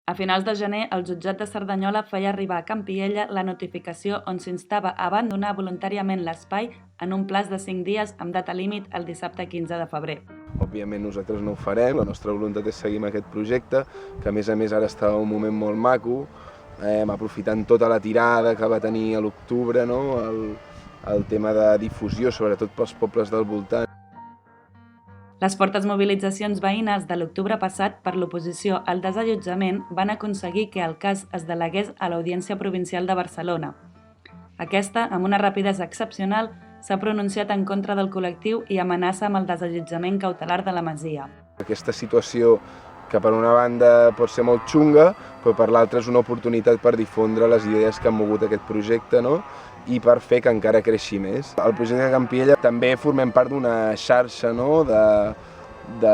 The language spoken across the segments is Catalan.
A finals de gener, el jutjat de Cerdanyola feia arribar a Campiella la notificació on s'instava a abandonar voluntàriament l'espai en un plaç de 5 dies amb data límit el dissabte 15 de febrer. Òbviament nosaltres no ho farem, la nostra voluntat és seguir amb aquest projecte, que a més ara està en un moment molt maco, aprofitant tota la tirada que va tenir a l'octubre, no? el tema de difusió, sobretot pels pobles del voltant. Les fortes mobilitzacions veïnes de l'octubre passat per l'oposició al desallotjament van aconseguir que el cas es delegués a l'Audiència Provincial de Barcelona. Aquesta, amb una rapidesa excepcional, s'ha pronunciat en contra del col·lectiu i amenaça amb el desallotjament cautelar de la masia. Aquesta situació que per una banda pot ser molt xunga, però per l'altra és una oportunitat per difondre les idees que han mogut aquest projecte, no? I per fer que encara creixi més. El projecte de Campiella també formem part d'una xarxa, no? de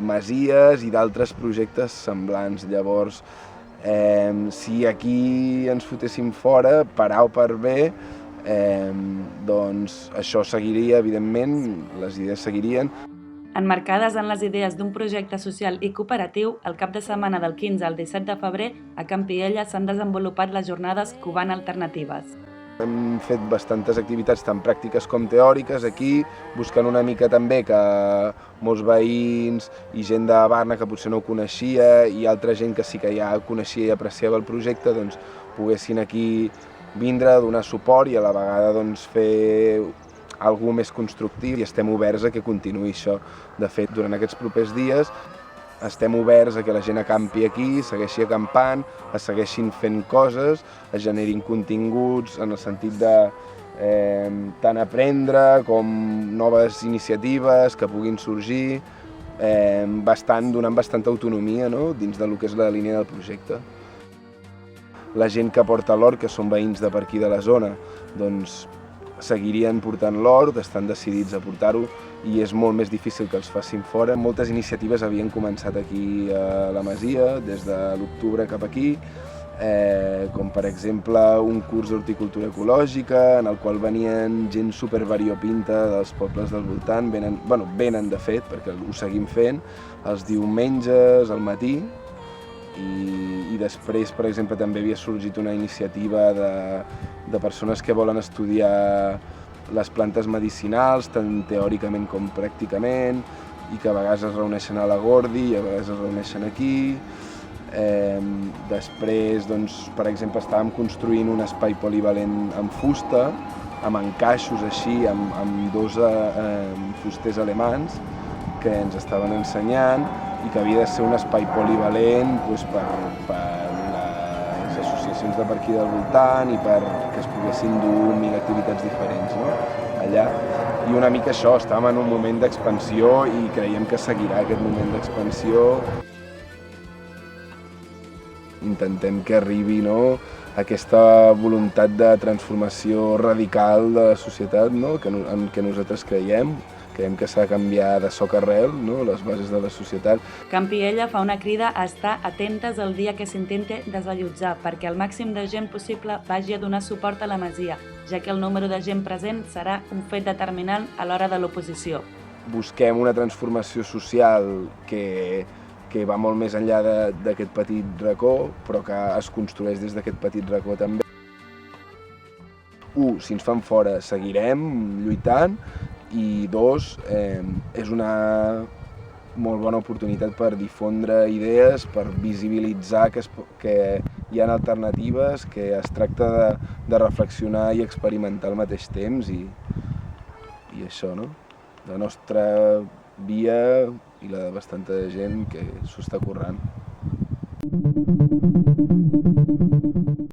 masies i d'altres projectes semblants. Llavors, si aquí ens fotéssim fora, per A o per B, doncs això seguiria, evidentment, les idees seguirien. Emmarcades en les idees d'un projecte social i cooperatiu, el cap de setmana del 15 al 17 de febrer, a Campiella s'han desenvolupat les jornades Cubana Alternatives. Hem fet bastantes activitats, tant pràctiques com teòriques, aquí, buscant una mica també que molts veïns i gent de Barna que potser no ho coneixia i altra gent que sí que ja coneixia i apreciava el projecte, doncs poguessin aquí vindre, donar suport i a la vegada doncs, fer alguna més constructiu i estem oberts a que continuï això. De fet, durant aquests propers dies estem oberts a que la gent acampi aquí, segueixi acampant, es segueixin fent coses, es generin continguts en el sentit de tant aprendre com noves iniciatives que puguin sorgir, donant bastanta autonomia, no? Dins del que és la línia del projecte. La gent que porta l'hort, que són veïns de per aquí de la zona, doncs seguirien portant l'hort, estan decidits a portar-ho i és molt més difícil que els facin fora. Moltes iniciatives havien començat aquí a la Masia, des de l'octubre cap aquí, com per exemple un curs d'horticultura ecològica en el qual venien gent supervariopinta dels pobles del voltant, venen de fet, perquè ho seguim fent, els diumenges al matí, i després, per exemple, també havia sorgit una iniciativa de persones que volen estudiar les plantes medicinals, tant teòricament com pràcticament, i que a vegades es reuneixen a la Gordi i a vegades es reuneixen aquí. Després, doncs, per exemple, estàvem construint un espai polivalent amb fusta, amb encaixos així, amb dos fusters alemans que ens estaven ensenyant i que havia de ser un espai polivalent doncs, per les associacions de per aquí del voltant i perquè es poguessin dur 1000 activitats diferents, no? Allà. I una mica això, estàvem en un moment d'expansió i creiem que seguirà aquest moment d'expansió. Intentem que arribi, no? Aquesta voluntat de transformació radical de la societat, no? En què nosaltres creiem que s'ha de canviar de soc arrel, no? Les bases de la societat. Campiella fa una crida a estar atentes el dia que s'intenti desallotjar perquè el màxim de gent possible vagi a donar suport a la masia, ja que el número de gent present serà un fet determinant a l'hora de l'oposició. Busquem una transformació social que va molt més enllà d'aquest petit racó, però que es construeix des d'aquest petit racó també. Si ens fan fora, seguirem lluitant, i dos, és una molt bona oportunitat per difondre idees, per visibilitzar que hi ha alternatives, que es tracta de reflexionar i experimentar al mateix temps i això, no? La nostra via i la de bastanta gent que s'ho està currant.